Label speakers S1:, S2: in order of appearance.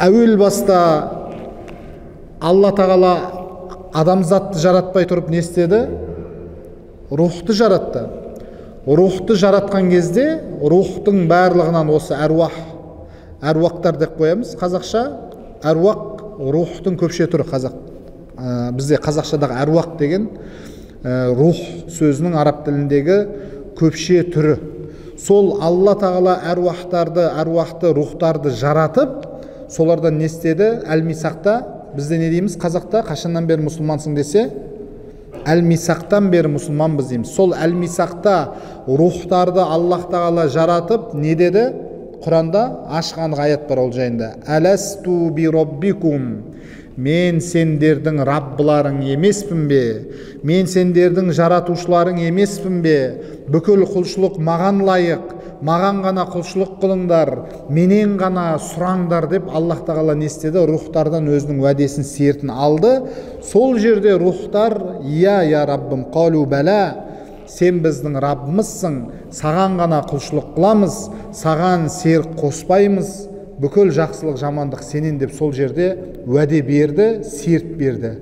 S1: әуел баста Алла тағала адамзатты жаратпай тұрып не істеді? Рухты жаратты. Рухты жаратқан кезде рухтың барлығынан осы әруақтар деп қоямыз. Қазақша әруақ рухтың көпше түрі. Бізде қазақшадағы әруақ деген рух сөзінің араб тіліндегі көпше түрі. Сол Алла тағала әруақты рухтарды жаратып, солардан не істеді? Әл-Мисақта, бізде не дейміз қазақта? Қашаннан бері мұсылмансың десе, Әл-Мисақтан бері мұсылманбыз дейміз. Сол Әл-Мисақта рухтарды Аллах тағала жаратып, не деді? Құранда ашқан аят бар ол жайында. Әләсту би роббикум. Мен сендердің раббыларың емеспін бе? Мен сендердің жаратушыларың емеспін бе? Бүкіл құлшылық маған лайық, маған ғана құлшылық қылыңдар, менен ғана сұраңдар деп Аллах тағала не істеді? Рухтардан өзінің уәдесін, сертін алды. Сол жерде рухтар, я Раббым, қалу бәлә, сен біздің Раббымызсың, саған ғана құлшылық қыламыз, саған серік қоспаймыз, бүкіл жақсылық жамандық сенен деп сол жерде уәде берді, серт берді.